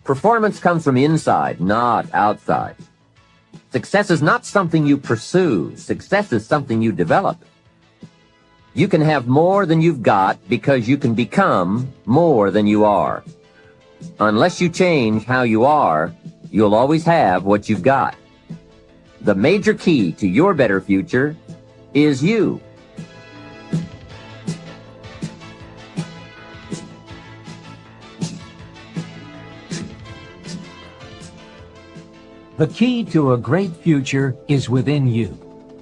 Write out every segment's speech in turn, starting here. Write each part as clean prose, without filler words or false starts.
Performance comes from inside, not outside. Success is not something you pursue. Success is something you develop. You can have more than you've got because you can become more than you are. Unless you change how you are, you'll always have what you've got. The major key to your better future is you. The key to a great future is within you,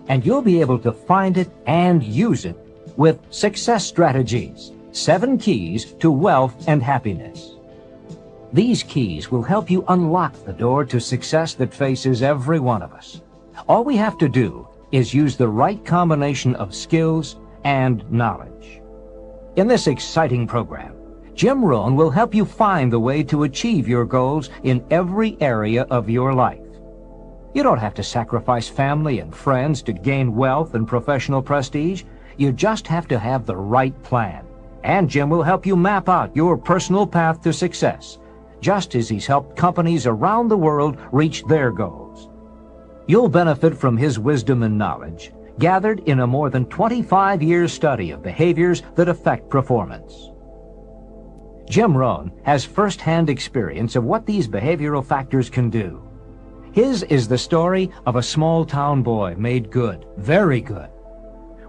and you'll be able to find it and use it with Success Strategies, 7 Keys to Wealth and Happiness. These keys will help you unlock the door to success that faces every one of us. All we have to do is use the right combination of skills and knowledge. In this exciting program, Jim Rohn will help you find the way to achieve your goals in every area of your life. You don't have to sacrifice family and friends to gain wealth and professional prestige. You just have to have the right plan. And Jim will help you map out your personal path to success, just as he's helped companies around the world reach their goals. You'll benefit from his wisdom and knowledge, gathered in a more than 25-year study of behaviors that affect performance. Jim Rohn has first-hand experience of what these behavioral factors can do. His is the story of a small-town boy made good, very good.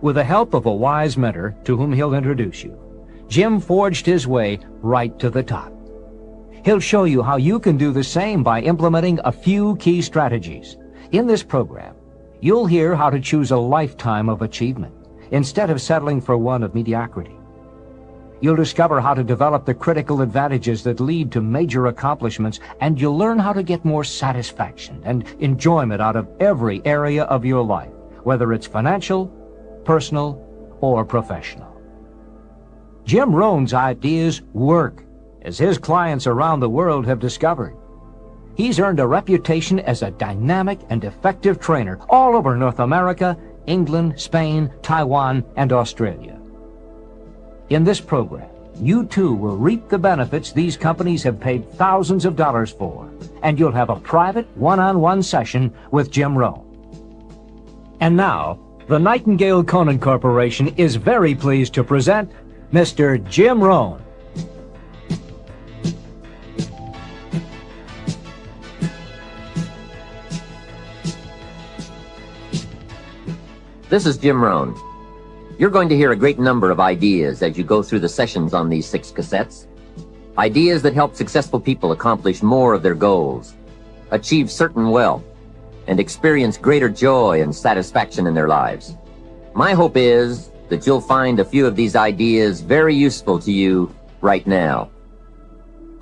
With the help of a wise mentor to whom he'll introduce you, Jim forged his way right to the top. He'll show you how you can do the same by implementing a few key strategies. In this program, you'll hear how to choose a lifetime of achievement instead of settling for one of mediocrity. You'll discover how to develop the critical advantages that lead to major accomplishments, and you'll learn how to get more satisfaction and enjoyment out of every area of your life, whether it's financial, personal, or professional. Jim Rohn's ideas work, as his clients around the world have discovered. He's earned a reputation as a dynamic and effective trainer all over North America, England, Spain, Taiwan, and Australia. In this program, you too will reap the benefits these companies have paid thousands of dollars for, and you'll have a private one-on-one session with Jim Rohn. And now, the Nightingale Conant Corporation is very pleased to present Mr. Jim Rohn. This is Jim Rohn. You're going to hear a great number of ideas as you go through the sessions on these 6 cassettes. Ideas that help successful people accomplish more of their goals, achieve certain wealth, and experience greater joy and satisfaction in their lives. My hope is that you'll find a few of these ideas very useful to you right now.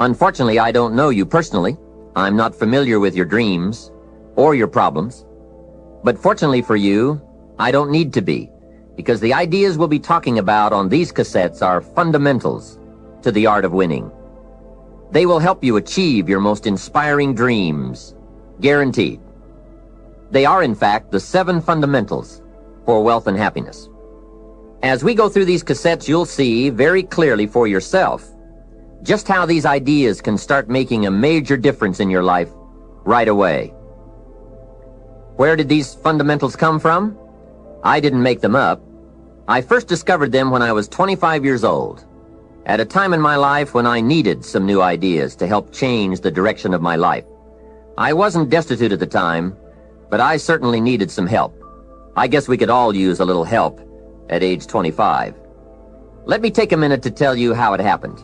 Unfortunately, I don't know you personally. I'm not familiar with your dreams or your problems. But fortunately for you, I don't need to be, because the ideas we'll be talking about on these cassettes are fundamentals to the art of winning. They will help you achieve your most inspiring dreams, guaranteed. They are, in fact, the 7 fundamentals for wealth and happiness. As we go through these cassettes, you'll see very clearly for yourself just how these ideas can start making a major difference in your life right away. Where did these fundamentals come from? I didn't make them up. I first discovered them when I was 25 years old, at a time in my life when I needed some new ideas to help change the direction of my life. I wasn't destitute at the time, but I certainly needed some help. I guess we could all use a little help at age 25. Let me take a minute to tell you how it happened.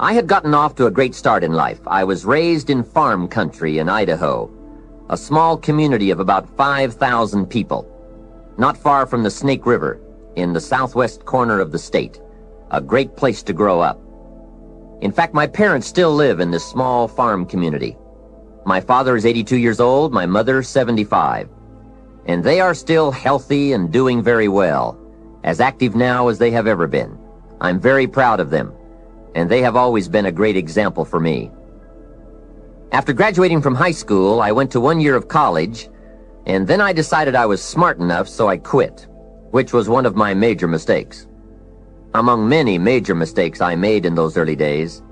I had gotten off to a great start in life. I was raised in farm country in Idaho, a small community of about 5,000 people, not far from the Snake River in the southwest corner of the state, a great place to grow up. In fact, my parents still live in this small farm community. My father is 82 years old, my mother 75. And they are still healthy and doing very well, as active now as they have ever been. I'm very proud of them, and they have always been a great example for me. After graduating from high school, I went to 1 year of college, and then I decided I was smart enough, so I quit, which was one of my major mistakes. Among many major mistakes I made in those early days.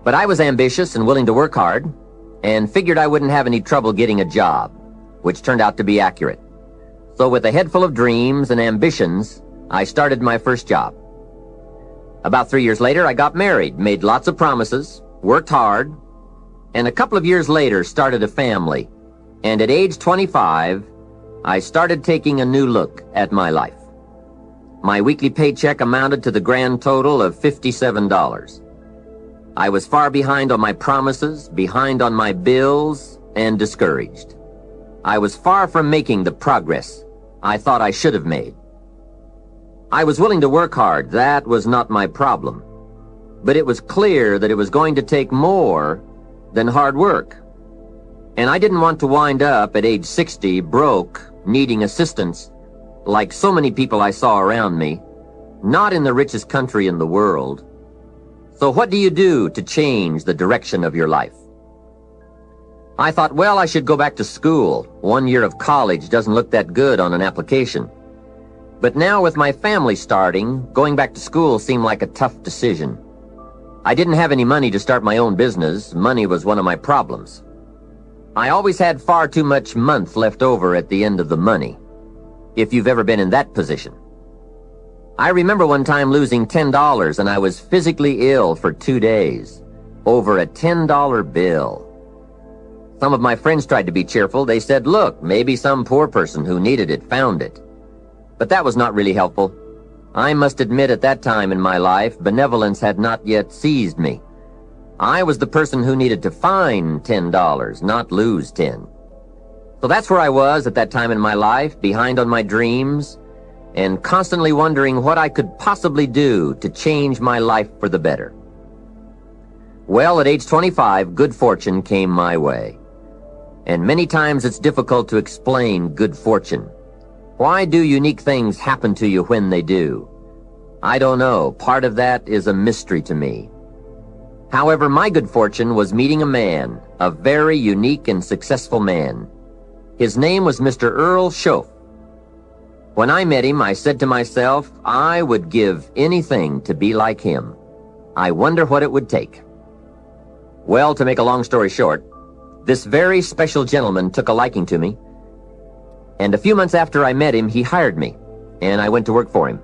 But I was ambitious and willing to work hard, and figured I wouldn't have any trouble getting a job, which turned out to be accurate. So with a head full of dreams and ambitions, I started my first job. About 3 years later, I got married, made lots of promises, worked hard, and a couple of years later started a family. And at age 25, I started taking a new look at my life. My weekly paycheck amounted to the grand total of $57. I was far behind on my promises, behind on my bills, and discouraged. I was far from making the progress I thought I should have made. I was willing to work hard. That was not my problem. But it was clear that it was going to take more than hard work. And I didn't want to wind up at age 60 broke, needing assistance, like so many people I saw around me, not in the richest country in the world. So what do you do to change the direction of your life? I thought, well, I should go back to school. 1 year of college doesn't look that good on an application. But now with my family starting, going back to school seemed like a tough decision. I didn't have any money to start my own business. Money was one of my problems. I always had far too much month left over at the end of the money, if you've ever been in that position. I remember one time losing $10 and I was physically ill for 2 days over a $10 bill. Some of my friends tried to be cheerful. They said, look, maybe some poor person who needed it found it. But that was not really helpful. I must admit at that time in my life, benevolence had not yet seized me. I was the person who needed to find $10, not lose 10. So that's where I was at that time in my life, behind on my dreams, and constantly wondering what I could possibly do to change my life for the better. Well, at age 25, good fortune came my way. And many times it's difficult to explain good fortune. Why do unique things happen to you when they do? I don't know. Part of that is a mystery to me. However, my good fortune was meeting a man, a very unique and successful man. His name was Mr. Earl Schoaf. When I met him, I said to myself, I would give anything to be like him. I wonder what it would take. Well, to make a long story short, this very special gentleman took a liking to me, and a few months after I met him, he hired me, and I went to work for him.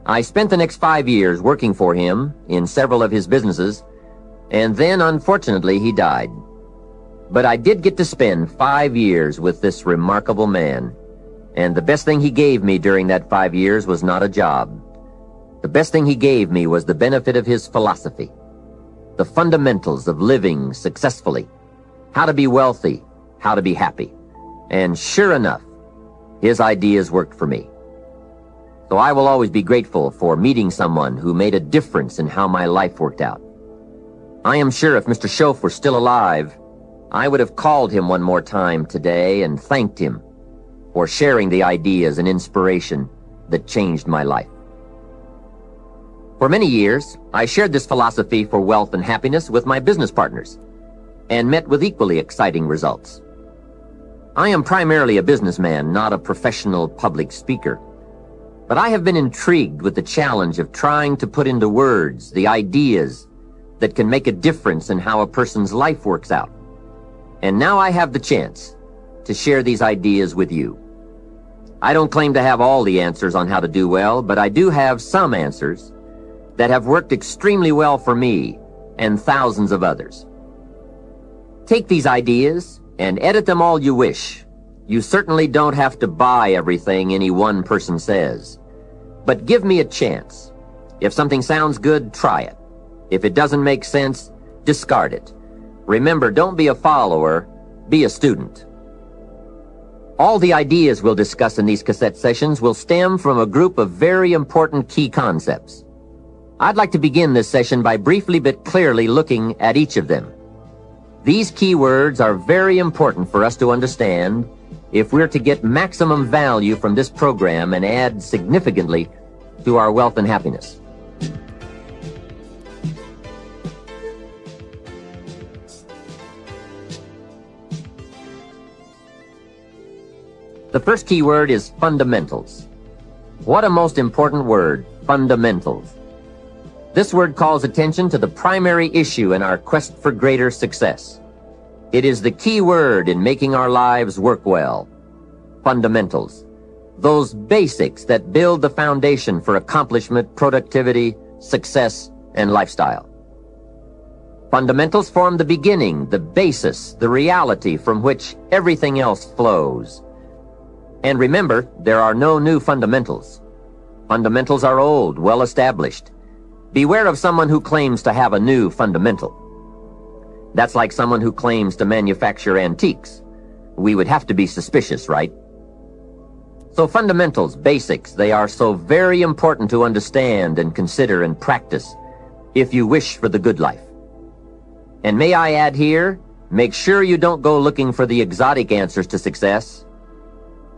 I spent the next 5 years working for him in several of his businesses, and then, unfortunately, he died. But I did get to spend 5 years with this remarkable man, and the best thing he gave me during that 5 years was not a job. The best thing he gave me was the benefit of his philosophy, the fundamentals of living successfully, how to be wealthy, how to be happy. And sure enough, his ideas worked for me. So I will always be grateful for meeting someone who made a difference in how my life worked out. I am sure if Mr. Schoaf were still alive, I would have called him one more time today and thanked him for sharing the ideas and inspiration that changed my life. For many years, I shared this philosophy for wealth and happiness with my business partners and met with equally exciting results. I am primarily a businessman, not a professional public speaker. But I have been intrigued with the challenge of trying to put into words the ideas that can make a difference in how a person's life works out. And now I have the chance to share these ideas with you. I don't claim to have all the answers on how to do well, but I do have some answers that have worked extremely well for me and thousands of others. Take these ideas and edit them all you wish. You certainly don't have to buy everything any one person says. But give me a chance. If something sounds good, try it. If it doesn't make sense, discard it. Remember, don't be a follower, be a student. All the ideas we'll discuss in these cassette sessions will stem from a group of very important key concepts. I'd like to begin this session by briefly but clearly looking at each of them. These key words are very important for us to understand if we're to get maximum value from this program and add significantly to our wealth and happiness. The first key word is fundamentals. What a most important word, fundamentals. This word calls attention to the primary issue in our quest for greater success. It is the key word in making our lives work well. Fundamentals. Those basics that build the foundation for accomplishment, productivity, success, and lifestyle. Fundamentals form the beginning, the basis, the reality from which everything else flows. And remember, there are no new fundamentals. Fundamentals are old, well established. Beware of someone who claims to have a new fundamental. That's like someone who claims to manufacture antiques. We would have to be suspicious, right? So fundamentals, basics, they are so very important to understand and consider and practice if you wish for the good life. And may I add here, make sure you don't go looking for the exotic answers to success.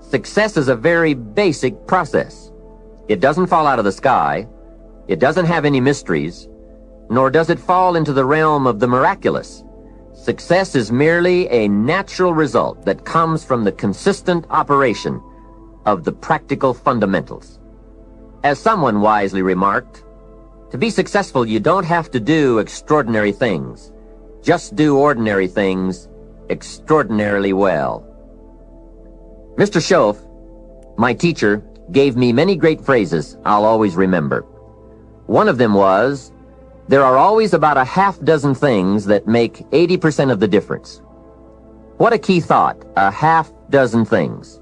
Success is a very basic process. It doesn't fall out of the sky. It doesn't have any mysteries, nor does it fall into the realm of the miraculous. Success is merely a natural result that comes from the consistent operation of the practical fundamentals. As someone wisely remarked, to be successful, you don't have to do extraordinary things. Just do ordinary things extraordinarily well. Mr. Schoaf, my teacher, gave me many great phrases I'll always remember. One of them was, there are always about a half dozen things that make 80% of the difference. What a key thought, a half dozen things.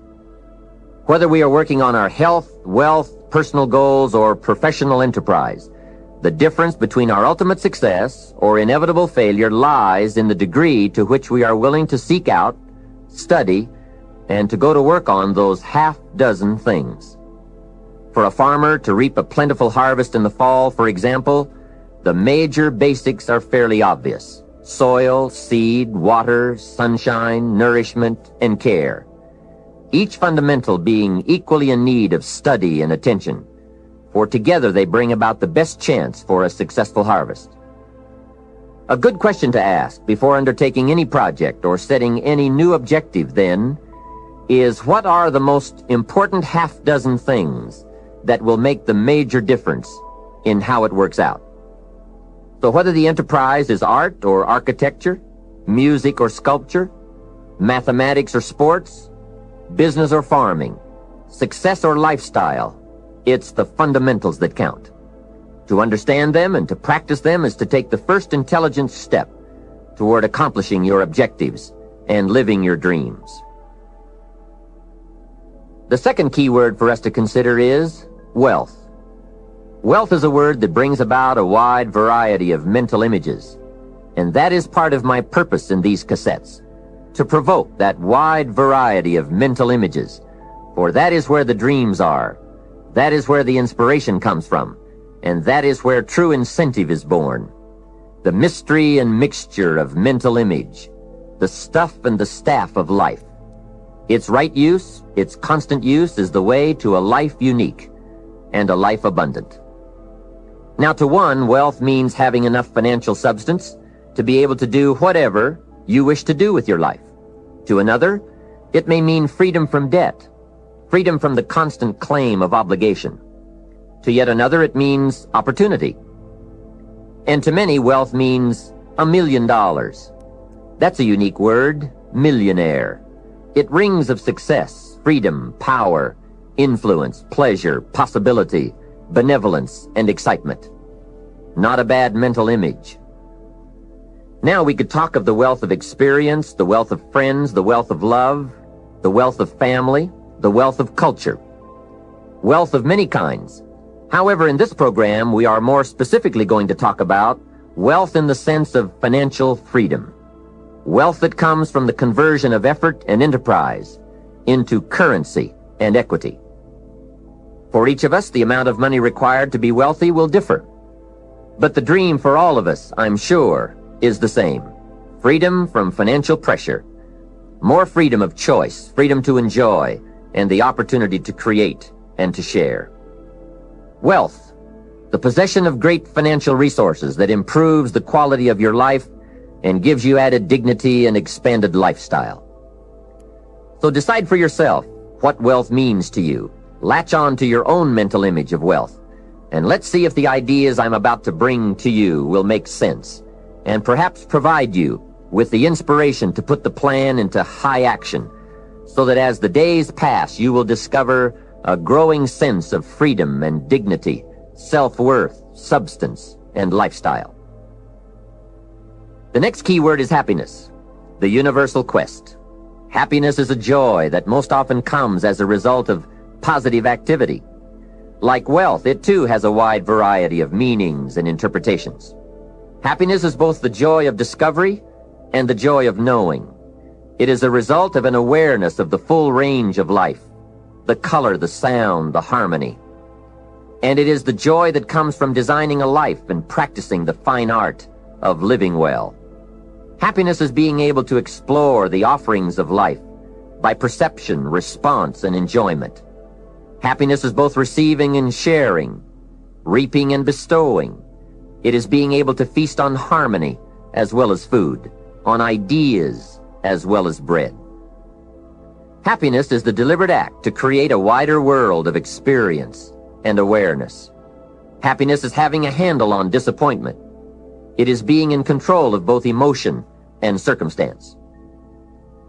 Whether we are working on our health, wealth, personal goals, or professional enterprise, the difference between our ultimate success or inevitable failure lies in the degree to which we are willing to seek out, study, and to go to work on those half dozen things. For a farmer to reap a plentiful harvest in the fall, for example, the major basics are fairly obvious. Soil, seed, water, sunshine, nourishment, and care. Each fundamental being equally in need of study and attention, for together they bring about the best chance for a successful harvest. A good question to ask before undertaking any project or setting any new objective, then, is what are the most important half dozen things that will make the major difference in how it works out? So whether the enterprise is art or architecture, music or sculpture, mathematics or sports, business or farming, success or lifestyle, it's the fundamentals that count. To understand them and to practice them is to take the first intelligent step toward accomplishing your objectives and living your dreams. The second key word for us to consider is wealth. Wealth is a word that brings about a wide variety of mental images, and that is part of my purpose in these cassettes, to provoke that wide variety of mental images, for that is where the dreams are, that is where the inspiration comes from, and that is where true incentive is born. The mystery and mixture of mental image, the stuff and the staff of life. Its right use, its constant use is the way to a life unique and a life abundant. Now, to one, wealth means having enough financial substance to be able to do whatever you wish to do with your life. To another, it may mean freedom from debt, freedom from the constant claim of obligation. To yet another, it means opportunity. And to many, wealth means $1 million. That's a unique word, millionaire. It rings of success, freedom, power, influence, pleasure, possibility, benevolence, and excitement. Not a bad mental image. Now we could talk of the wealth of experience, the wealth of friends, the wealth of love, the wealth of family, the wealth of culture. Wealth of many kinds. However, in this program, we are more specifically going to talk about wealth in the sense of financial freedom. Wealth that comes from the conversion of effort and enterprise into currency and equity. For each of us, the amount of money required to be wealthy will differ. But the dream for all of us, I'm sure, is the same. Freedom from financial pressure. More freedom of choice, freedom to enjoy, and the opportunity to create and to share. Wealth, the possession of great financial resources that improves the quality of your life and gives you added dignity and expanded lifestyle. So decide for yourself what wealth means to you. Latch on to your own mental image of wealth. And let's see if the ideas I'm about to bring to you will make sense and perhaps provide you with the inspiration to put the plan into high action so that as the days pass, you will discover a growing sense of freedom and dignity, self-worth, substance, and lifestyle. The next key word is happiness, the universal quest. Happiness is a joy that most often comes as a result of positive activity. Like wealth, it too has a wide variety of meanings and interpretations. Happiness is both the joy of discovery and the joy of knowing. It is a result of an awareness of the full range of life, the color, the sound, the harmony. And it is the joy that comes from designing a life and practicing the fine art of living well. Happiness is being able to explore the offerings of life by perception, response, and enjoyment. Happiness is both receiving and sharing, reaping and bestowing. It is being able to feast on harmony as well as food, on ideas as well as bread. Happiness is the deliberate act to create a wider world of experience and awareness. Happiness is having a handle on disappointment. It is being in control of both emotion and circumstance.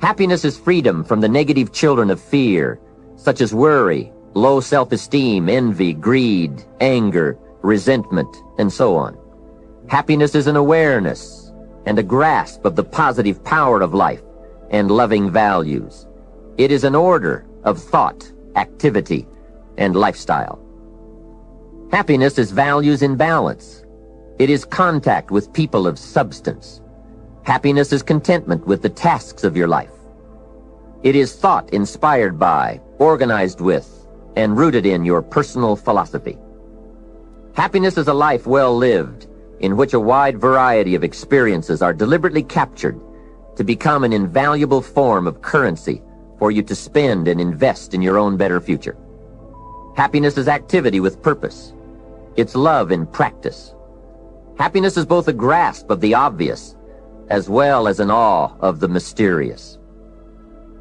Happiness is freedom from the negative children of fear, such as worry, low self-esteem, envy, greed, anger, resentment, and so on. Happiness is an awareness and a grasp of the positive power of life and loving values. It is an order of thought, activity, and lifestyle. Happiness is values in balance. It is contact with people of substance. Happiness is contentment with the tasks of your life. It is thought inspired by, organized with, and rooted in your personal philosophy. Happiness is a life well lived, in which a wide variety of experiences are deliberately captured to become an invaluable form of currency for you to spend and invest in your own better future. Happiness is activity with purpose. It's love in practice. Happiness is both a grasp of the obvious as well as an awe of the mysterious.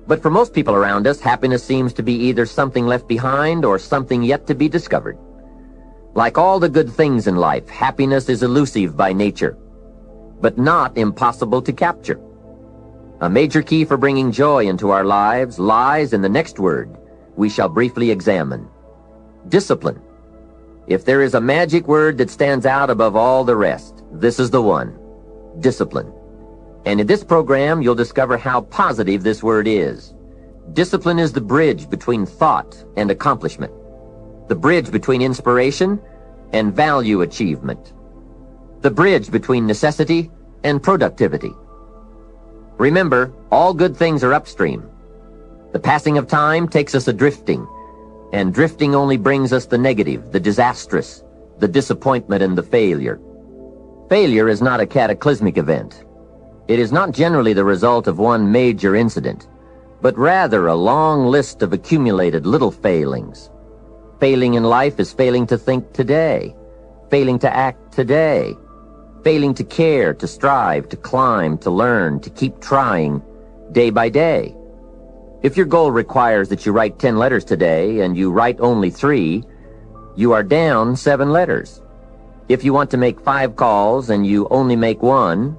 But for most people around us, happiness seems to be either something left behind or something yet to be discovered. Like all the good things in life, happiness is elusive by nature, but not impossible to capture. A major key for bringing joy into our lives lies in the next word we shall briefly examine: discipline. If there is a magic word that stands out above all the rest, this is the one: discipline. And in this program, you'll discover how positive this word is. Discipline is the bridge between thought and accomplishment, the bridge between inspiration and value achievement, the bridge between necessity and productivity. Remember, all good things are upstream. The passing of time takes us adrifting, and drifting only brings us the negative, the disastrous, the disappointment, and the failure. Failure is not a cataclysmic event. It is not generally the result of one major incident, but rather a long list of accumulated little failings. Failing in life is failing to think today, failing to act today, failing to care, to strive, to climb, to learn, to keep trying day by day. If your goal requires that you write 10 letters today and you write only 3, you are down 7 letters. If you want to make 5 calls and you only make 1,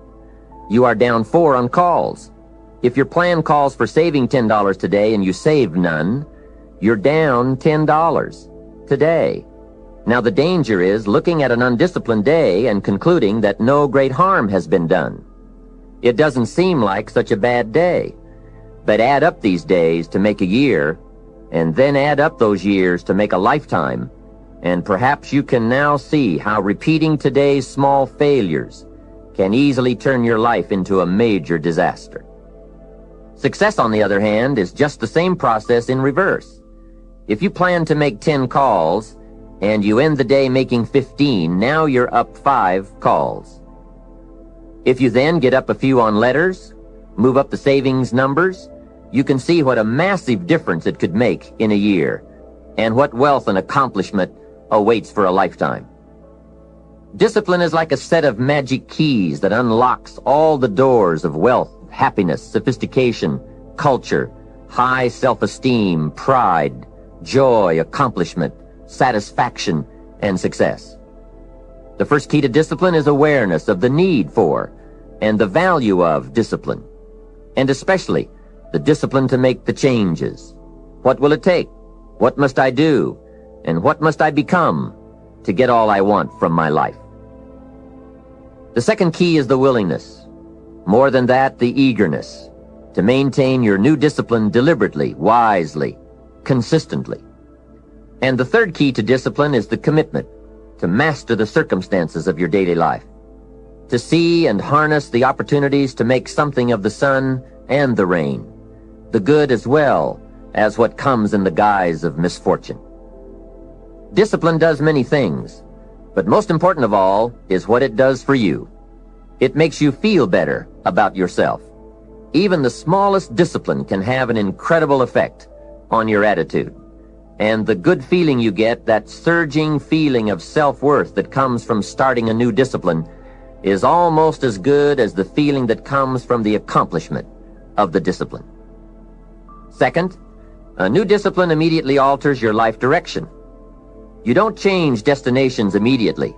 you are down 4 on calls. If your plan calls for saving $10 today and you save none, you're down $10 today. Now the danger is looking at an undisciplined day and concluding that no great harm has been done. It doesn't seem like such a bad day. But add up these days to make a year, and then add up those years to make a lifetime, and perhaps you can now see how repeating today's small failures can easily turn your life into a major disaster. Success, on the other hand, is just the same process in reverse. If you plan to make 10 calls, and you end the day making 15, now you're up 5 calls. If you then get up a few on letters, move up the savings numbers, you can see what a massive difference it could make in a year, and what wealth and accomplishment awaits for a lifetime. Discipline is like a set of magic keys that unlocks all the doors of wealth, happiness, sophistication, culture, high self-esteem, pride, joy, accomplishment, satisfaction, and success. The first key to discipline is awareness of the need for and the value of discipline, and especially the discipline to make the changes. What will it take? What must I do? And what must I become to get all I want from my life? The second key is the willingness. More than that, the eagerness to maintain your new discipline deliberately, wisely, consistently. And the third key to discipline is the commitment to master the circumstances of your daily life, to see and harness the opportunities to make something of the sun and the rain, the good as well as what comes in the guise of misfortune. Discipline does many things, but most important of all is what it does for you. It makes you feel better about yourself. Even the smallest discipline can have an incredible effect on your attitude. And the good feeling you get, that surging feeling of self-worth that comes from starting a new discipline, is almost as good as the feeling that comes from the accomplishment of the discipline. Second, a new discipline immediately alters your life direction. You don't change destinations immediately.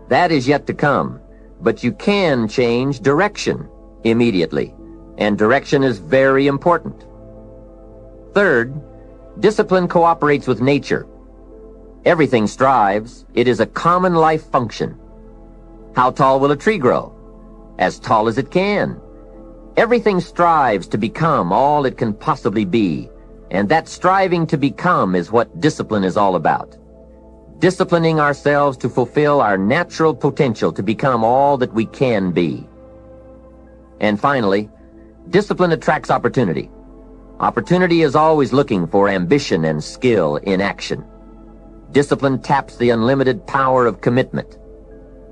That is yet to come. But you can change direction immediately. And direction is very important. Third, discipline cooperates with nature. Everything strives. It is a common life function. How tall will a tree grow? As tall as it can. Everything strives to become all it can possibly be. And that striving to become is what discipline is all about. Disciplining ourselves to fulfill our natural potential to become all that we can be. And finally, discipline attracts opportunity. Opportunity is always looking for ambition and skill in action. Discipline taps the unlimited power of commitment.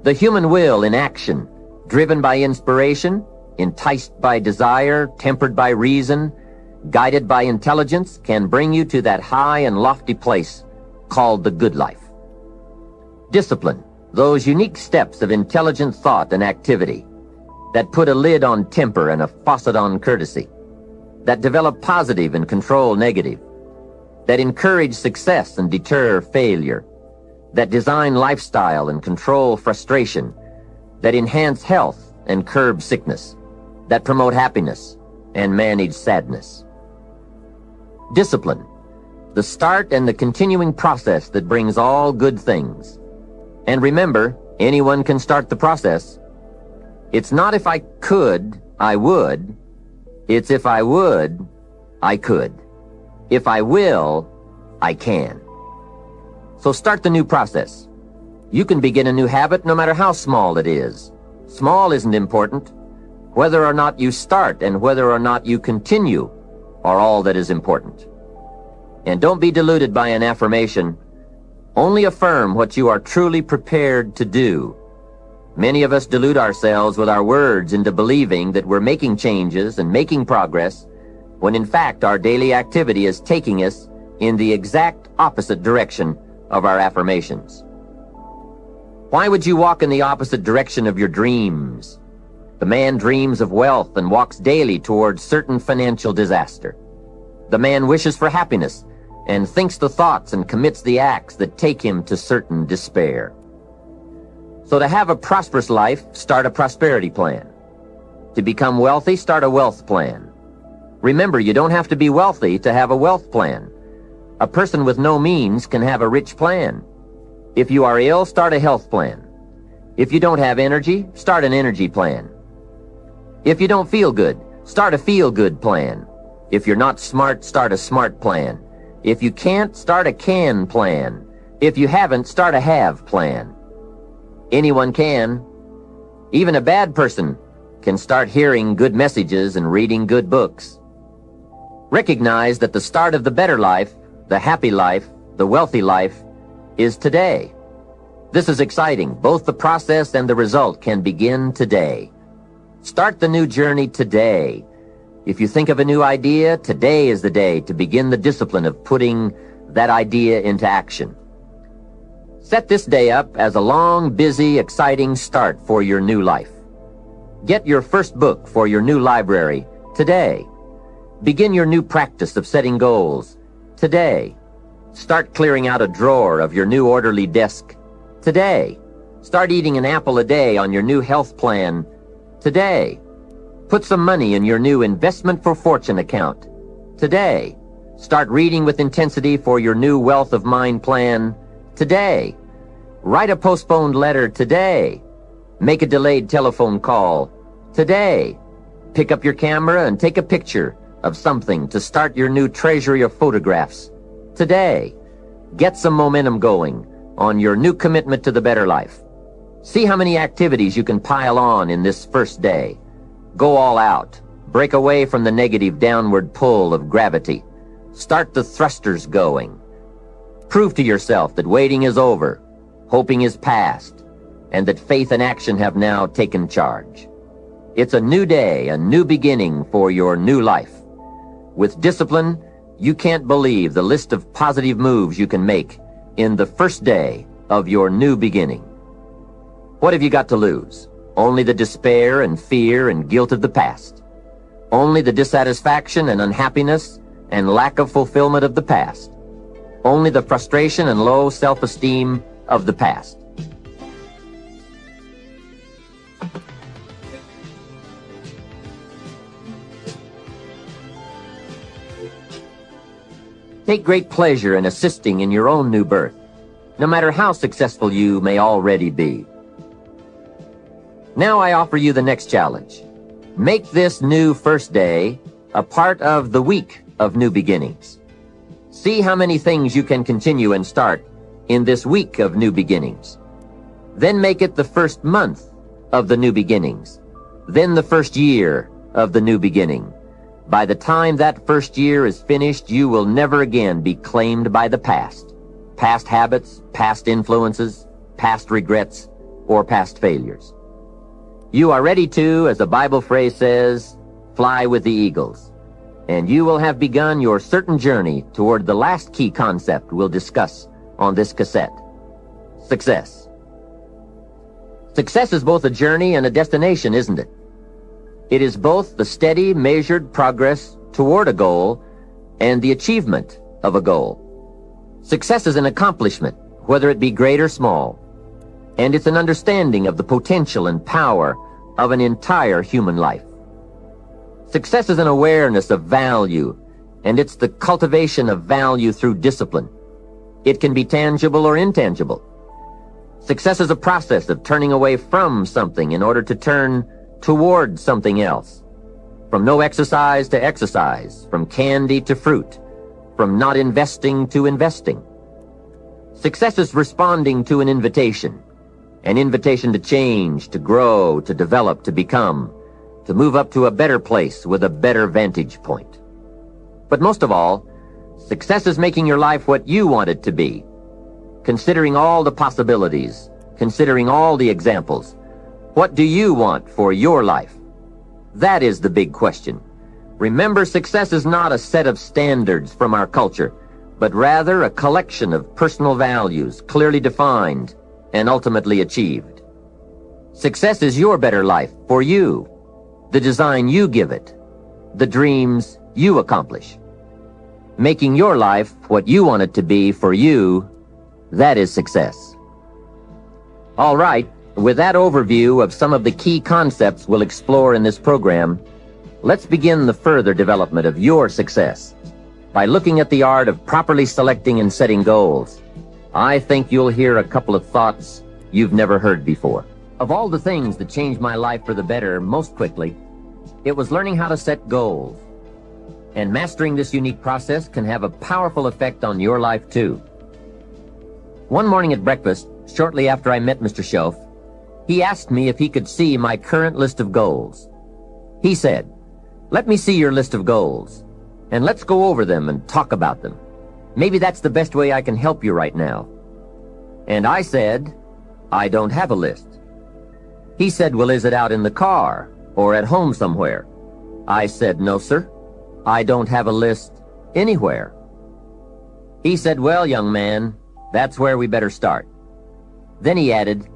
The human will in action, driven by inspiration, enticed by desire, tempered by reason, guided by intelligence, can bring you to that high and lofty place called the good life. Discipline, those unique steps of intelligent thought and activity that put a lid on temper and a faucet on courtesy, that develop positive and control negative, that encourage success and deter failure, that design lifestyle and control frustration, that enhance health and curb sickness, that promote happiness and manage sadness. Discipline, the start and the continuing process that brings all good things. And remember, anyone can start the process. It's not if I could, I would. It's if I would, I could. If I will, I can. So start the new process. You can begin a new habit no matter how small it is. Small isn't important. Whether or not you start and whether or not you continue are all that is important. And don't be deluded by an affirmation. Only affirm what you are truly prepared to do. Many of us delude ourselves with our words into believing that we're making changes and making progress, when in fact our daily activity is taking us in the exact opposite direction of our affirmations. Why would you walk in the opposite direction of your dreams? The man dreams of wealth and walks daily towards certain financial disaster. The man wishes for happiness and thinks the thoughts and commits the acts that take him to certain despair. So to have a prosperous life, start a prosperity plan. To become wealthy, start a wealth plan. Remember, you don't have to be wealthy to have a wealth plan. A person with no means can have a rich plan. If you are ill, start a health plan. If you don't have energy, start an energy plan. If you don't feel good, start a feel-good plan. If you're not smart, start a smart plan. If you can't, start a can plan. If you haven't, start a have plan. Anyone can. Even a bad person can start hearing good messages and reading good books. Recognize that the start of the better life, the happy life, the wealthy life, is today. This is exciting. Both the process and the result can begin today. Start the new journey today. If you think of a new idea, today is the day to begin the discipline of putting that idea into action. Set this day up as a long, busy, exciting start for your new life. Get your first book for your new library today. Begin your new practice of setting goals today. Start clearing out a drawer of your new orderly desk Today. Start eating an apple a day on your new health plan. Today. Put some money in your new investment for fortune account. Today. Start reading with intensity for your new wealth of mind plan. Today. Write a postponed letter today. Make a delayed telephone call today. Pick up your camera and take a picture of something to start your new treasury of photographs today. Get some momentum going on your new commitment to the better life. See how many activities you can pile on in this first day. Go all out. Break away from the negative downward pull of gravity. Start the thrusters going. Prove to yourself that waiting is over, hoping is past, and that faith and action have now taken charge. It's a new day, a new beginning for your new life. With discipline, you can't believe the list of positive moves you can make in the first day of your new beginning. What have you got to lose? Only the despair and fear and guilt of the past. Only the dissatisfaction and unhappiness and lack of fulfillment of the past. Only the frustration and low self-esteem of the past. Take great pleasure in assisting in your own new birth, no matter how successful you may already be. Now I offer you the next challenge. Make this new first day a part of the week of new beginnings. See how many things you can continue and start in this week of new beginnings. Then make it the first month of the new beginnings. Then the first year of the new beginning. By the time that first year is finished, you will never again be claimed by the past. Past habits, past influences, past regrets, or past failures. You are ready to, as the Bible phrase says, fly with the eagles. And you will have begun your certain journey toward the last key concept we'll discuss on this cassette. Success. Success is both a journey and a destination, isn't it? It is both the steady, measured progress toward a goal and the achievement of a goal. Success is an accomplishment, whether it be great or small, and it's an understanding of the potential and power of an entire human life. Success is an awareness of value, and it's the cultivation of value through discipline. It can be tangible or intangible. Success is a process of turning away from something in order to turn toward something else. From no exercise to exercise, from candy to fruit, from not investing to investing. Success is responding to an invitation to change, to grow, to develop, to become, to move up to a better place with a better vantage point. But most of all, success is making your life what you want it to be, considering all the possibilities, considering all the examples. What do you want for your life? That is the big question. Remember, success is not a set of standards from our culture, but rather a collection of personal values, clearly defined and ultimately achieved. Success is your better life for you, the design you give it, the dreams you accomplish. Making your life what you want it to be for you, that is success. All right. With that overview of some of the key concepts we'll explore in this program, let's begin the further development of your success by looking at the art of properly selecting and setting goals. I think you'll hear a couple of thoughts you've never heard before. Of all the things that changed my life for the better most quickly, it was learning how to set goals. And mastering this unique process can have a powerful effect on your life too. One morning at breakfast, shortly after I met Mr. Schoaf, he asked me if he could see my current list of goals. He said, "Let me see your list of goals, and let's go over them and talk about them. Maybe that's the best way I can help you right now." And I said, "I don't have a list." He said, "Well, is it out in the car or at home somewhere?" I said, "No, sir. I don't have a list anywhere." He said, "Well, young man, that's where we better start." Then he added,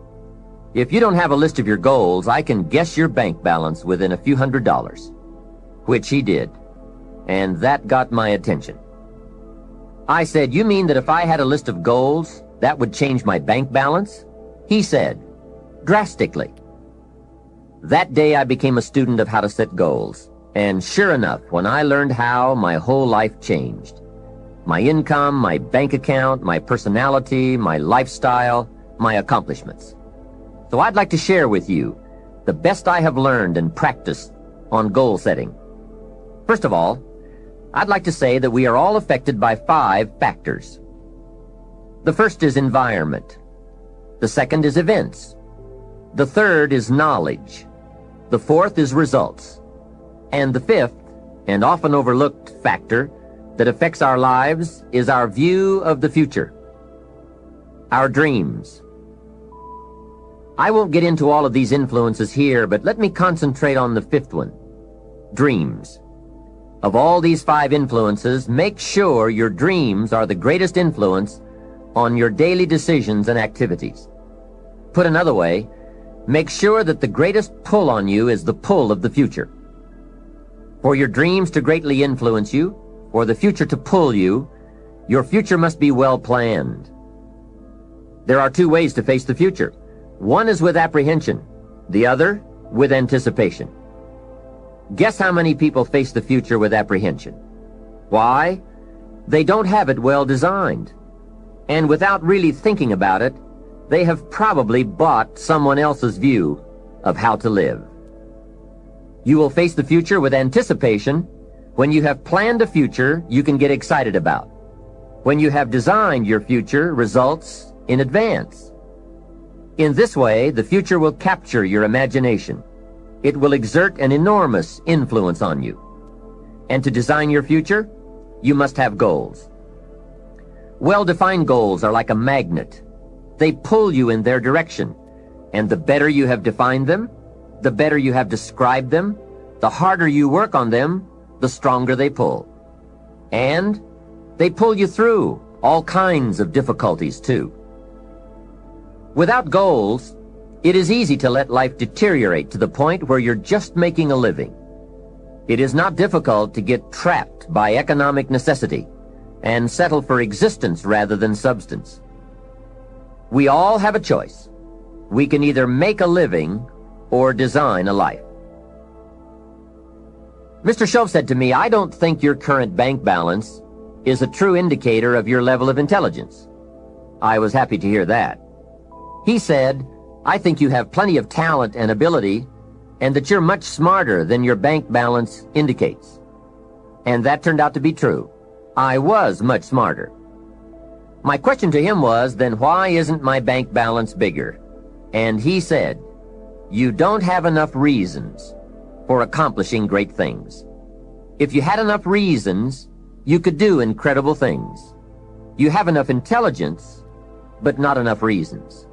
"If you don't have a list of your goals, I can guess your bank balance within a few $100s. Which he did, and that got my attention. I said, "You mean that if I had a list of goals, that would change my bank balance?" He said, drastically. That day I became a student of how to set goals. And sure enough, when I learned how, my whole life changed. My income, my bank account, my personality, my lifestyle, my accomplishments. So I'd like to share with you the best I have learned and practiced on goal setting. First of all, I'd like to say that we are all affected by 5 factors. The first is environment. The second is events. The third is knowledge. The fourth is results. And the fifth, and often overlooked factor that affects our lives is our view of the future. Our dreams. I won't get into all of these influences here, but let me concentrate on the fifth one. Dreams. Of all these 5 influences, make sure your dreams are the greatest influence on your daily decisions and activities. Put another way, make sure that the greatest pull on you is the pull of the future. For your dreams to greatly influence you, for the future to pull you, your future must be well planned. There are 2 ways to face the future. One is with apprehension, the other with anticipation. Guess how many people face the future with apprehension? Why? They don't have it well designed. And without really thinking about it, they have probably bought someone else's view of how to live. You will face the future with anticipation when you have planned a future you can get excited about. When you have designed your future results in advance. In this way, the future will capture your imagination. It will exert an enormous influence on you. And to design your future, you must have goals. Well-defined goals are like a magnet. They pull you in their direction. And the better you have defined them, the better you have described them, the harder you work on them, the stronger they pull. And they pull you through all kinds of difficulties too. Without goals, it is easy to let life deteriorate to the point where you're just making a living. It is not difficult to get trapped by economic necessity and settle for existence rather than substance. We all have a choice. We can either make a living or design a life. Mr. Shove said to me, I don't think your current bank balance is a true indicator of your level of intelligence. I was happy to hear that. He said, I think you have plenty of talent and ability, and that you're much smarter than your bank balance indicates. And that turned out to be true. I was much smarter. My question to him was, then why isn't my bank balance bigger? And he said, you don't have enough reasons for accomplishing great things. If you had enough reasons, you could do incredible things. You have enough intelligence, but not enough reasons.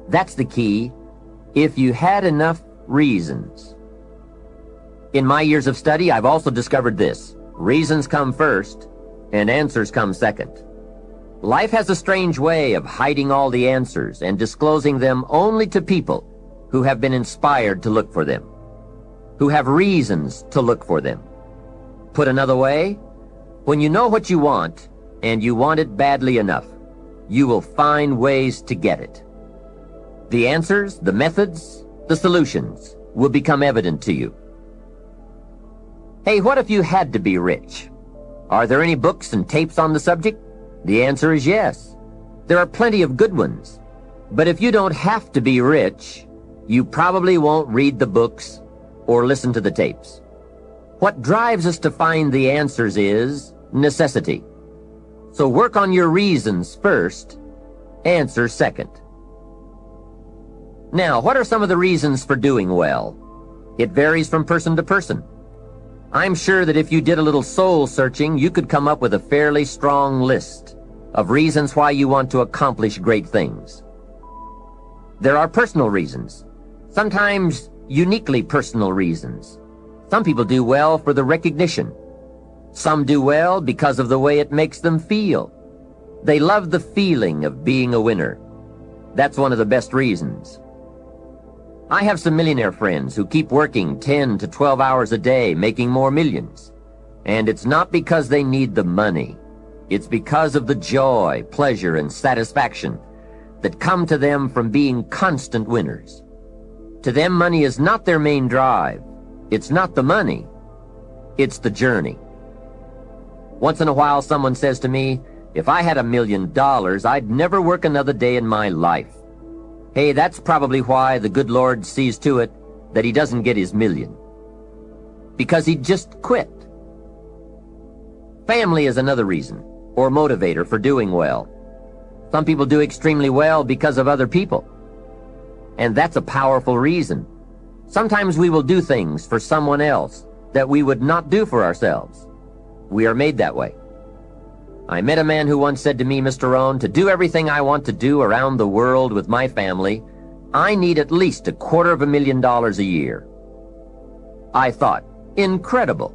That's the key. If you had enough reasons. In my years of study, I've also discovered this. Reasons come first, and answers come second. Life has a strange way of hiding all the answers and disclosing them only to people who have been inspired to look for them, who have reasons to look for them. Put another way, when you know what you want, and you want it badly enough, you will find ways to get it. The answers, the methods, the solutions will become evident to you. Hey, what if you had to be rich? Are there any books and tapes on the subject? The answer is yes. There are plenty of good ones. But if you don't have to be rich, you probably won't read the books or listen to the tapes. What drives us to find the answers is necessity. So work on your reasons first, answer second. Now, what are some of the reasons for doing well? It varies from person to person. I'm sure that if you did a little soul searching, you could come up with a fairly strong list of reasons why you want to accomplish great things. There are personal reasons, sometimes uniquely personal reasons. Some people do well for the recognition. Some do well because of the way it makes them feel. They love the feeling of being a winner. That's one of the best reasons. I have some millionaire friends who keep working 10 to 12 hours a day, making more millions. And it's not because they need the money. It's because of the joy, pleasure, and satisfaction that come to them from being constant winners. To them, money is not their main drive. It's not the money. It's the journey. Once in a while, someone says to me, if I had $1 million, I'd never work another day in my life. Hey, that's probably why the good Lord sees to it that he doesn't get his million. Because he just quit. Family is another reason, or motivator for doing well. Some people do extremely well because of other people. And that's a powerful reason. Sometimes we will do things for someone else that we would not do for ourselves. We are made that way. I met a man who once said to me, Mr. Rohn, to do everything I want to do around the world with my family, I need at least $250,000 a year. I thought, incredible.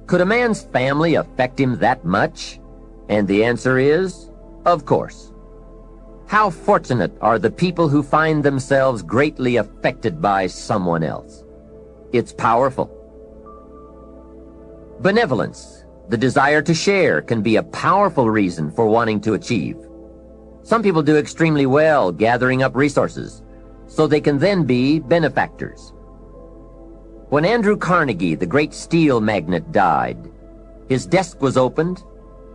Could a man's family affect him that much? And the answer is, of course. How fortunate are the people who find themselves greatly affected by someone else. It's powerful. Benevolence, the desire to share, can be a powerful reason for wanting to achieve. Some people do extremely well gathering up resources, so they can then be benefactors. When Andrew Carnegie, the great steel magnate, died, his desk was opened,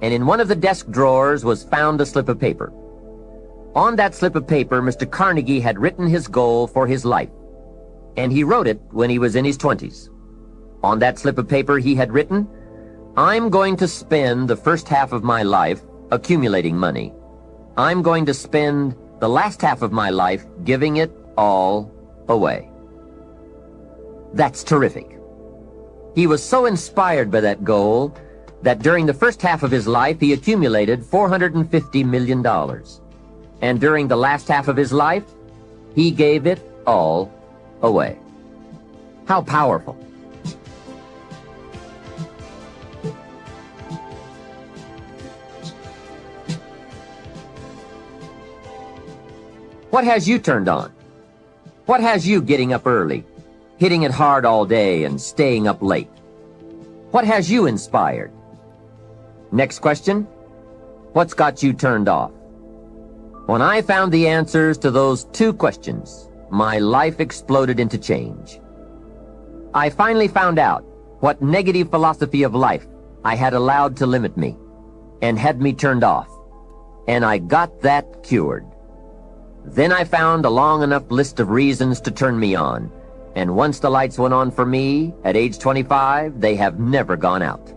and in one of the desk drawers was found a slip of paper. On that slip of paper, Mr. Carnegie had written his goal for his life, and he wrote it when he was in his 20s. On that slip of paper he had written, I'm going to spend the first half of my life accumulating money. I'm going to spend the last half of my life giving it all away. That's terrific. He was so inspired by that goal that during the first half of his life he accumulated $450 million. And during the last half of his life, he gave it all away. How powerful. What has you turned on? What has you getting up early, hitting it hard all day and staying up late? What has you inspired? Next question, what's got you turned off? When I found the answers to those two questions, my life exploded into change. I finally found out what negative philosophy of life I had allowed to limit me and had me turned off, and I got that cured. Then I found a long enough list of reasons to turn me on, and once the lights went on for me at age 25, they have never gone out.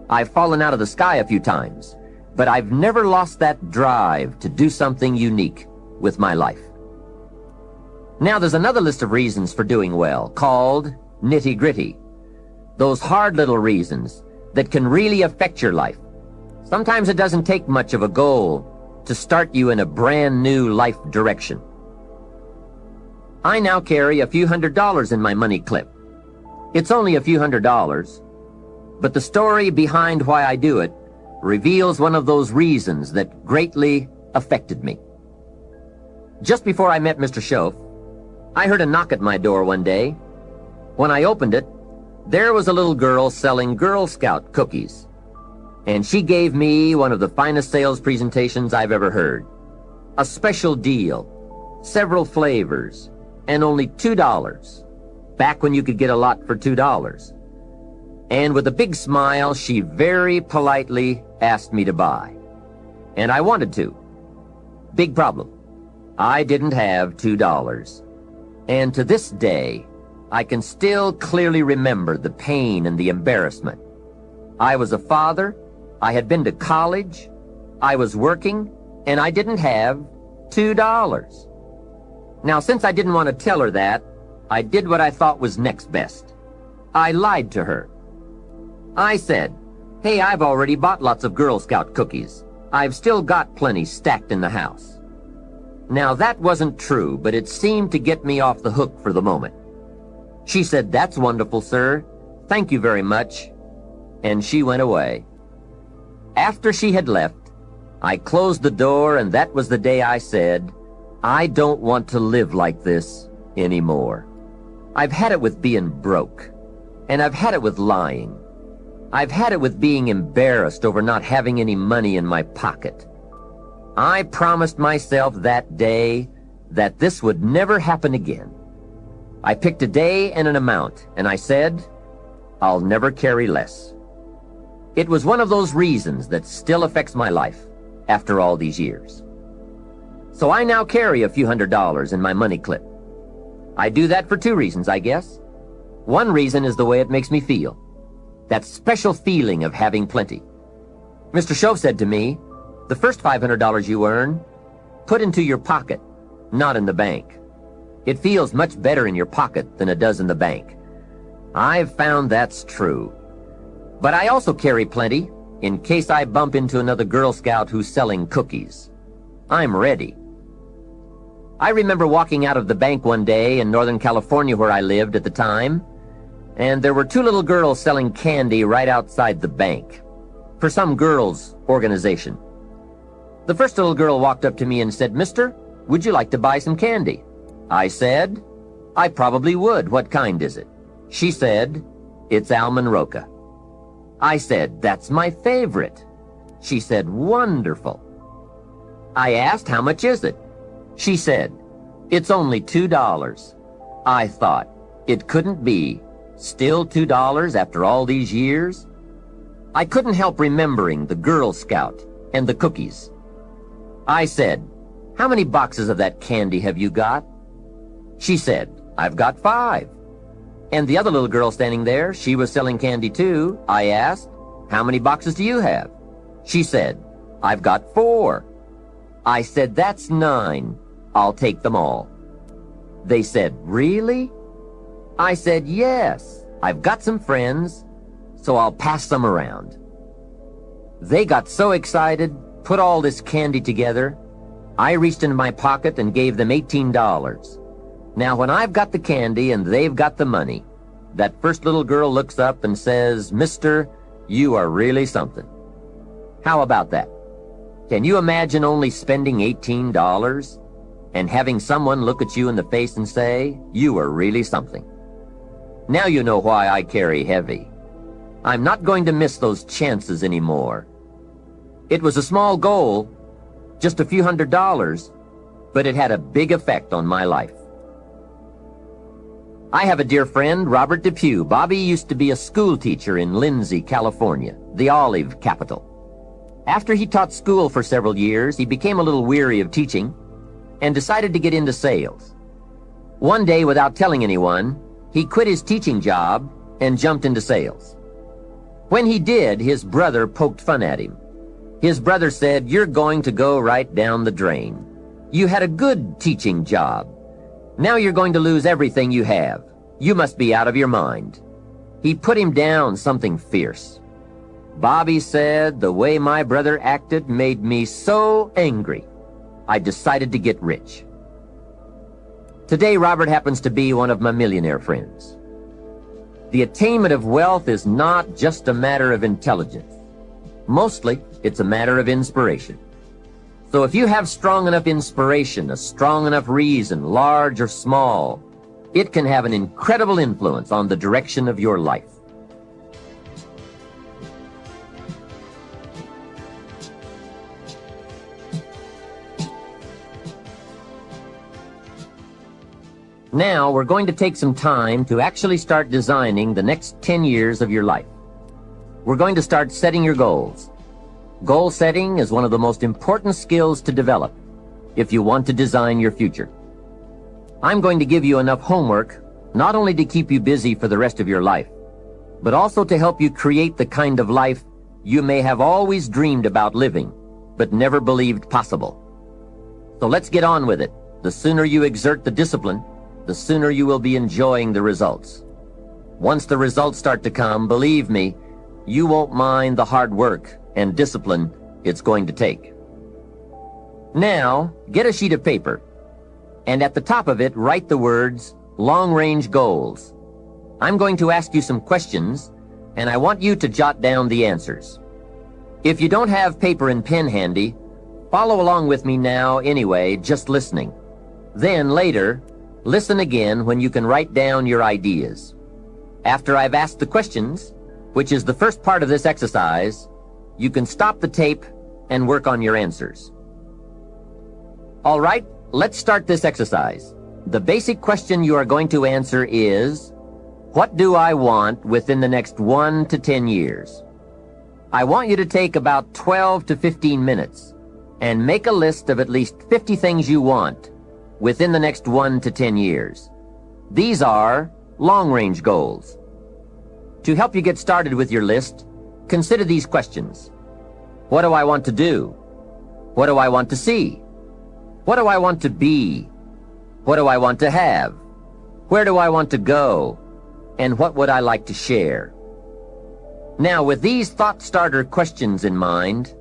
I've fallen out of the sky a few times, but I've never lost that drive to do something unique with my life. Now there's another list of reasons for doing well, called nitty-gritty. Those hard little reasons that can really affect your life. Sometimes it doesn't take much of a goal to start you in a brand new life direction. I now carry a few $100s in my money clip. It's only a few $100s, but the story behind why I do it reveals one of those reasons that greatly affected me. Just before I met Mr. Shoaff, I heard a knock at my door one day. When I opened it, there was a little girl selling Girl Scout cookies. And she gave me one of the finest sales presentations I've ever heard. A special deal, several flavors, and only $2, back when you could get a lot for $2. And with a big smile, she very politely asked me to buy. And I wanted to. Big problem. I didn't have $2. And to this day, I can still clearly remember the pain and the embarrassment. I was a father, I had been to college, I was working, and I didn't have $2. Now, since I didn't want to tell her that, I did what I thought was next best. I lied to her. I said, hey, I've already bought lots of Girl Scout cookies. I've still got plenty stacked in the house. Now, that wasn't true, but it seemed to get me off the hook for the moment. She said, that's wonderful, sir. Thank you very much. And she went away. After she had left, I closed the door, and that was the day I said, I don't want to live like this anymore. I've had it with being broke, and I've had it with lying. I've had it with being embarrassed over not having any money in my pocket. I promised myself that day that this would never happen again. I picked a day and an amount, and I said, I'll never carry less. It was one of those reasons that still affects my life after all these years. So I now carry a few $100s in my money clip. I do that for two reasons, I guess. One reason is the way it makes me feel. That special feeling of having plenty. Mr. Shove said to me, the first $500 you earn, put into your pocket, not in the bank. It feels much better in your pocket than it does in the bank. I've found that's true. But I also carry plenty in case I bump into another Girl Scout who's selling cookies. I'm ready. I remember walking out of the bank one day in Northern California where I lived at the time, and there were two little girls selling candy right outside the bank for some girls' organization. The first little girl walked up to me and said, Mister, would you like to buy some candy? I said, I probably would. What kind is it? She said, it's almond roca. I said, that's my favorite. She said, wonderful. I asked, how much is it? She said, it's only $2. I thought, it couldn't be. Still $2 after all these years? I couldn't help remembering the Girl Scout and the cookies. I said, how many boxes of that candy have you got? She said, I've got 5. And the other little girl standing there, she was selling candy too. I asked, how many boxes do you have? She said, I've got 4. I said, that's 9. I'll take them all. They said, really? I said, yes. I've got some friends, so I'll pass some around. They got so excited, put all this candy together. I reached into my pocket and gave them $18. Now, when I've got the candy and they've got the money, that first little girl looks up and says, Mister, you are really something. How about that? Can you imagine only spending $18 and having someone look at you in the face and say, you are really something? Now you know why I carry heavy. I'm not going to miss those chances anymore. It was a small goal, just a few $100s, but it had a big effect on my life. I have a dear friend, Robert Depew. Bobby used to be a school teacher in Lindsay, California, the olive capital. After he taught school for several years, he became a little weary of teaching and decided to get into sales. One day, without telling anyone, he quit his teaching job and jumped into sales. When he did, his brother poked fun at him. His brother said, you're going to go right down the drain. You had a good teaching job. Now you're going to lose everything you have. You must be out of your mind. He put him down something fierce. Bobby said the way my brother acted made me so angry, I decided to get rich. Today, Robert happens to be one of my millionaire friends. The attainment of wealth is not just a matter of intelligence. Mostly, it's a matter of inspiration. So if you have strong enough inspiration, a strong enough reason, large or small, it can have an incredible influence on the direction of your life. Now we're going to take some time to actually start designing the next 10 years of your life. We're going to start setting your goals. Goal setting is one of the most important skills to develop if you want to design your future. I'm going to give you enough homework not only to keep you busy for the rest of your life, but also to help you create the kind of life you may have always dreamed about living, but never believed possible. So let's get on with it. The sooner you exert the discipline, the sooner you will be enjoying the results. Once the results start to come, believe me, you won't mind the hard work and discipline it's going to take. Now, get a sheet of paper, and at the top of it, write the words, long-range goals. I'm going to ask you some questions, and I want you to jot down the answers. If you don't have paper and pen handy, follow along with me now anyway, just listening. Then later, listen again when you can write down your ideas. After I've asked the questions, which is the first part of this exercise, you can stop the tape and work on your answers. All right, let's start this exercise. The basic question you are going to answer is, what do I want within the next 1 to 10 years? I want you to take about 12 to 15 minutes and make a list of at least 50 things you want within the next 1 to 10 years. These are long-range goals. To help you get started with your list, consider these questions. What do I want to do? What do I want to see? What do I want to be? What do I want to have? Where do I want to go? And what would I like to share? Now, with these thought starter questions in mind,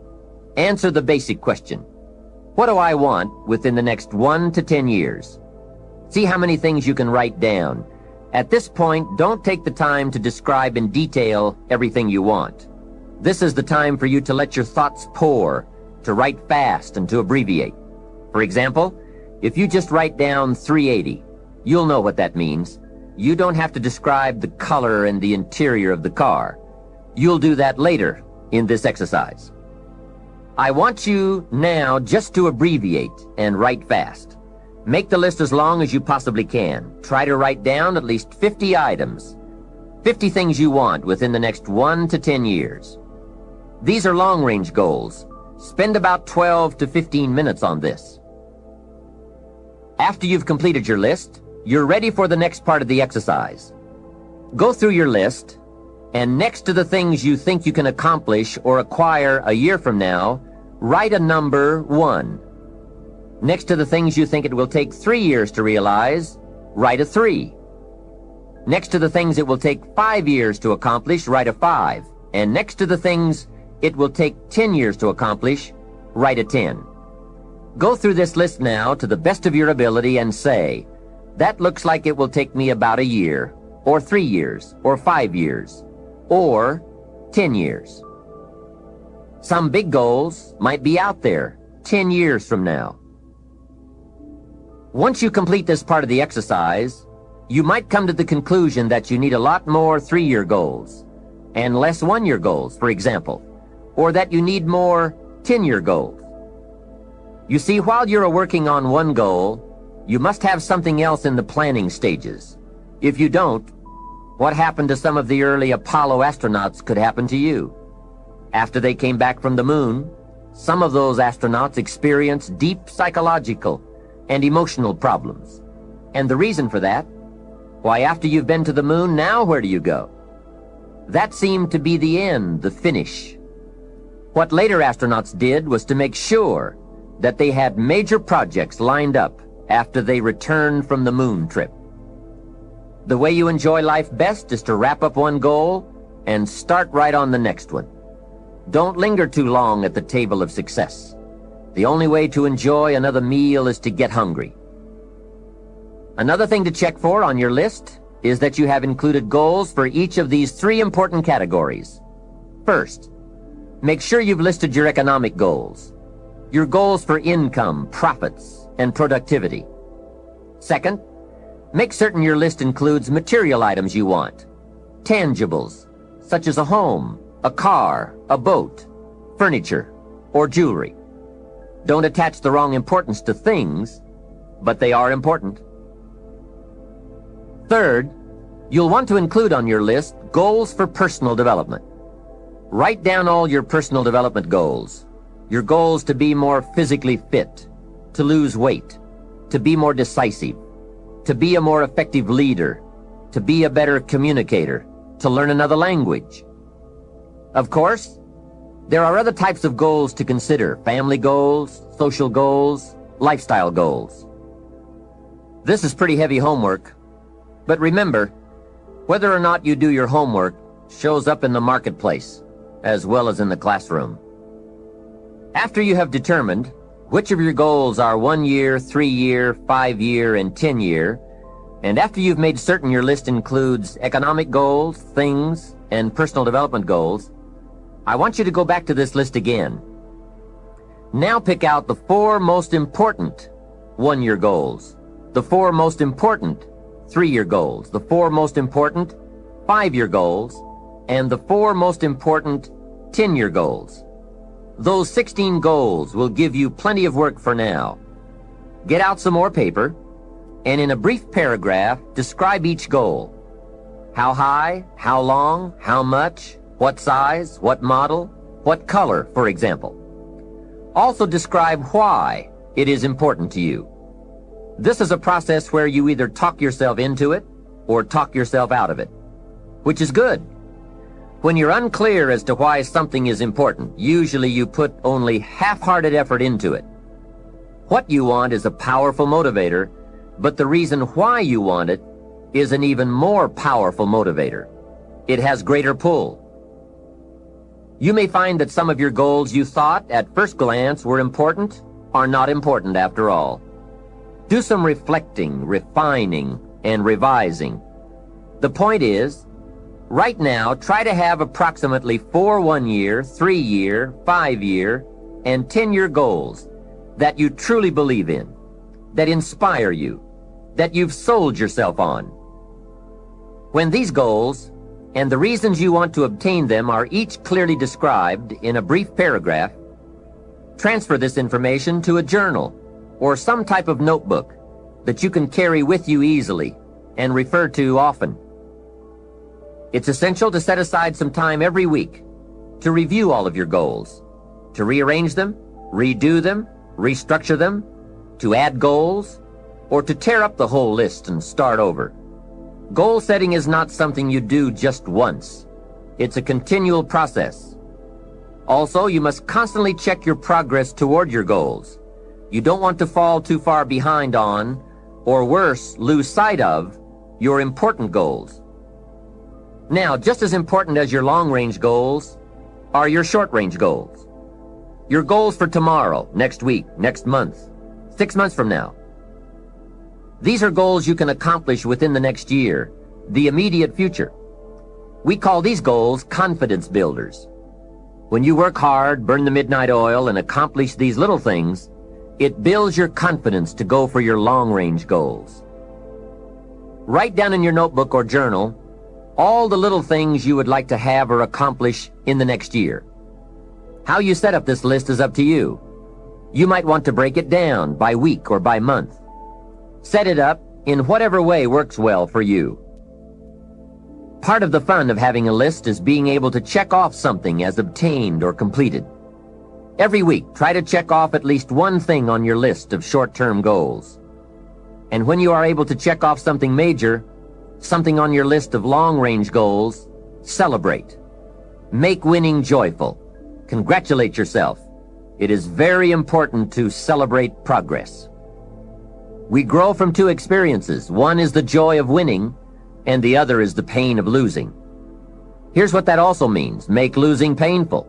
answer the basic question. What do I want within the next 1 to 10 years? See how many things you can write down. At this point, don't take the time to describe in detail everything you want. This is the time for you to let your thoughts pour, to write fast and to abbreviate. For example, if you just write down 380, you'll know what that means. You don't have to describe the color and the interior of the car. You'll do that later in this exercise. I want you now just to abbreviate and write fast. Make the list as long as you possibly can. Try to write down at least 50 items, 50 things you want within the next 1 to 10 years. These are long-range goals. Spend about 12 to 15 minutes on this. After you've completed your list, you're ready for the next part of the exercise. Go through your list, and next to the things you think you can accomplish or acquire a year from now, write a number 1. Next to the things you think it will take 3 years to realize, write a 3. Next to the things it will take 5 years to accomplish, write a 5. And next to the things it will take 10 years to accomplish, write a 10. Go through this list now to the best of your ability and say, that looks like it will take me about a year, or 3 years, or 5 years, or 10 years. Some big goals might be out there 10 years from now. Once you complete this part of the exercise, you might come to the conclusion that you need a lot more 3-year goals and less 1-year goals, for example, or that you need more 10-year goals. You see, while you're working on one goal, you must have something else in the planning stages. If you don't, what happened to some of the early Apollo astronauts could happen to you. After they came back from the moon, some of those astronauts experienced deep psychological and emotional problems. And the reason for that? Why, after you've been to the moon, now where do you go? That seemed to be the end, the finish. What later astronauts did was to make sure that they had major projects lined up after they returned from the moon trip. The way you enjoy life best is to wrap up one goal and start right on the next one. Don't linger too long at the table of success. The only way to enjoy another meal is to get hungry. Another thing to check for on your list is that you have included goals for each of these 3 important categories. First, make sure you've listed your economic goals, your goals for income, profits, and productivity. Second, make certain your list includes material items you want, tangibles, such as a home, a car, a boat, furniture, or jewelry. Don't attach the wrong importance to things, but they are important. Third, you'll want to include on your list goals for personal development. Write down all your personal development goals. Your goals to be more physically fit, to lose weight, to be more decisive, to be a more effective leader, to be a better communicator, to learn another language. Of course, there are other types of goals to consider: family goals, social goals, lifestyle goals. This is pretty heavy homework, but remember, whether or not you do your homework shows up in the marketplace as well as in the classroom. After you have determined which of your goals are 1 year, 3 year, 5 year, and 10 year, and after you've made certain your list includes economic goals, things, and personal development goals, I want you to go back to this list again. Now pick out the 4 most important 1-year goals, the 4 most important 3-year goals, the 4 most important 5-year goals, and the 4 most important 10-year goals. Those 16 goals will give you plenty of work for now. Get out some more paper, and in a brief paragraph, describe each goal. How high, how long, how much, what size, what model, what color, for example. Also describe why it is important to you. This is a process where you either talk yourself into it or talk yourself out of it, which is good. When you're unclear as to why something is important, usually you put only half-hearted effort into it. What you want is a powerful motivator, but the reason why you want it is an even more powerful motivator. It has greater pull. You may find that some of your goals you thought at first glance were important are not important after all. Do some reflecting, refining, and revising. The point is, right now, try to have approximately 4 1-year, 3-year, 5-year, and 10-year goals that you truly believe in, that inspire you, that you've sold yourself on. When these goals and the reasons you want to obtain them are each clearly described in a brief paragraph, transfer this information to a journal or some type of notebook that you can carry with you easily and refer to often. It's essential to set aside some time every week to review all of your goals, to rearrange them, redo them, restructure them, to add goals, or to tear up the whole list and start over. Goal setting is not something you do just once. It's a continual process. Also, you must constantly check your progress toward your goals. You don't want to fall too far behind on, or worse, lose sight of, your important goals. Now, just as important as your long-range goals are your short-range goals. Your goals for tomorrow, next week, next month, 6 months from now. These are goals you can accomplish within the next year, the immediate future. We call these goals confidence builders. When you work hard, burn the midnight oil, and accomplish these little things, it builds your confidence to go for your long-range goals. Write down in your notebook or journal all the little things you would like to have or accomplish in the next year. How you set up this list is up to you. You might want to break it down by week or by month. Set it up in whatever way works well for you. Part of the fun of having a list is being able to check off something as obtained or completed. Every week, try to check off at least one thing on your list of short-term goals. And when you are able to check off something major, something on your list of long-range goals, celebrate. Make winning joyful. Congratulate yourself. It is very important to celebrate progress. We grow from two experiences. One is the joy of winning, and the other is the pain of losing. Here's what that also means. Make losing painful.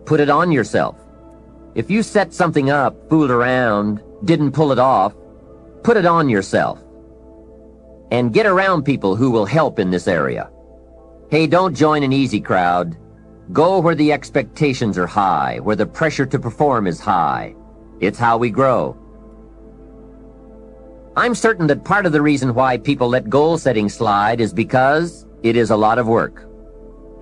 Put it on yourself. If you set something up, fooled around, didn't pull it off, put it on yourself. And get around people who will help in this area. Hey, don't join an easy crowd. Go where the expectations are high, where the pressure to perform is high. It's how we grow. I'm certain that part of the reason why people let goal setting slide is because it is a lot of work.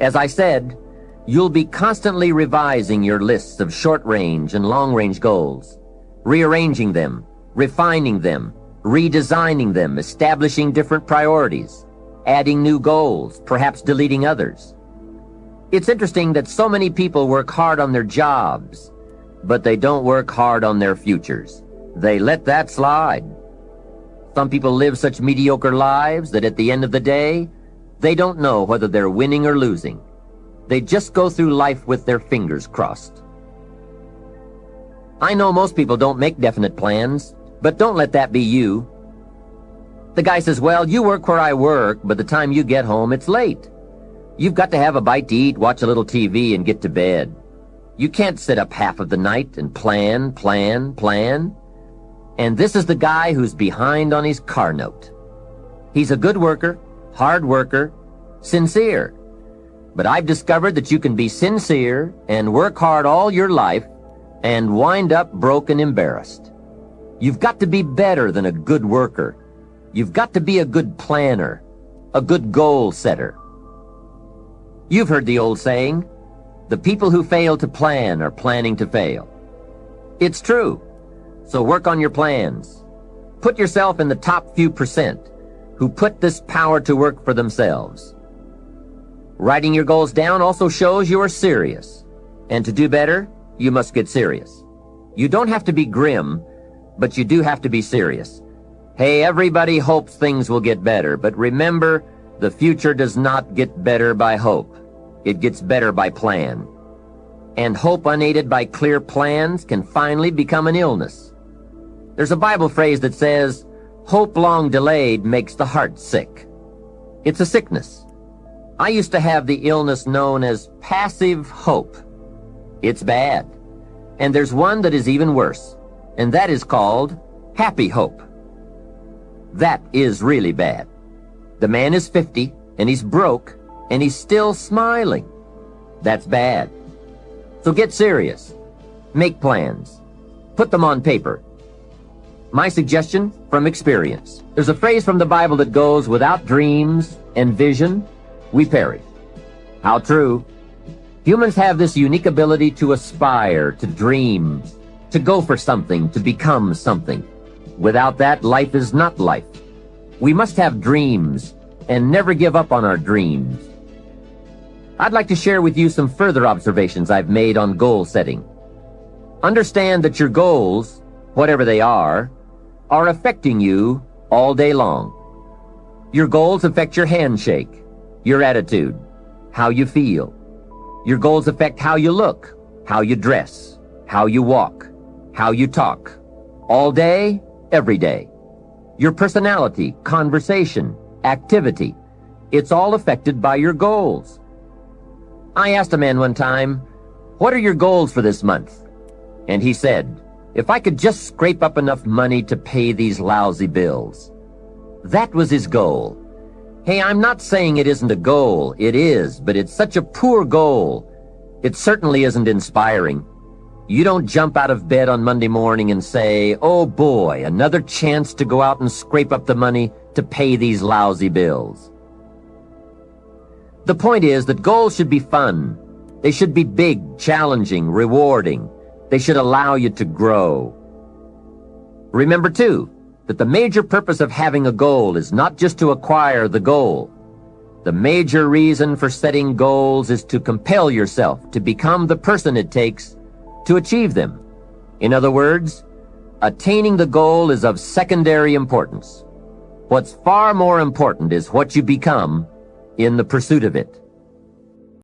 As I said, you'll be constantly revising your lists of short-range and long-range goals, rearranging them, refining them, redesigning them, establishing different priorities, adding new goals, perhaps deleting others. It's interesting that so many people work hard on their jobs, but they don't work hard on their futures. They let that slide. Some people live such mediocre lives that at the end of the day, they don't know whether they're winning or losing. They just go through life with their fingers crossed. I know most people don't make definite plans, but don't let that be you. The guy says, well, you work where I work, but the time you get home, it's late. You've got to have a bite to eat, watch a little TV, and get to bed. You can't sit up half of the night and plan. And this is the guy who's behind on his car note. He's a good worker, hard worker, sincere. But I've discovered that you can be sincere and work hard all your life and wind up broke and embarrassed. You've got to be better than a good worker. You've got to be a good planner, a good goal setter. You've heard the old saying, the people who fail to plan are planning to fail. It's true. So work on your plans. Put yourself in the top few percent who put this power to work for themselves. Writing your goals down also shows you are serious. And to do better, you must get serious. You don't have to be grim, but you do have to be serious. Hey, everybody hopes things will get better, but remember, the future does not get better by hope. It gets better by plan. And hope unaided by clear plans can finally become an illness. There's a Bible phrase that says, hope long delayed makes the heart sick. It's a sickness. I used to have the illness known as passive hope. It's bad. And there's one that is even worse, and that is called happy hope. That is really bad. The man is 50, and he's broke, and he's still smiling. That's bad. So get serious. Make plans. Put them on paper. My suggestion from experience. There's a phrase from the Bible that goes, without dreams and vision, we perish. How true. Humans have this unique ability to aspire, to dream, to go for something, to become something. Without that, life is not life. We must have dreams and never give up on our dreams. I'd like to share with you some further observations I've made on goal setting. Understand that your goals, whatever they are affecting you all day long. Your goals affect your handshake, your attitude, how you feel. Your goals affect how you look, how you dress, how you walk, how you talk, all day, every day. Your personality, conversation, activity, it's all affected by your goals. I asked a man one time, what are your goals for this month? And he said, if I could just scrape up enough money to pay these lousy bills. That was his goal. Hey, I'm not saying it isn't a goal. It is, but it's such a poor goal. It certainly isn't inspiring. You don't jump out of bed on Monday morning and say, oh boy, another chance to go out and scrape up the money to pay these lousy bills. The point is that goals should be fun. They should be big, challenging, rewarding. They should allow you to grow. Remember, too, that the major purpose of having a goal is not just to acquire the goal. The major reason for setting goals is to compel yourself to become the person it takes to achieve them. In other words, attaining the goal is of secondary importance. What's far more important is what you become in the pursuit of it.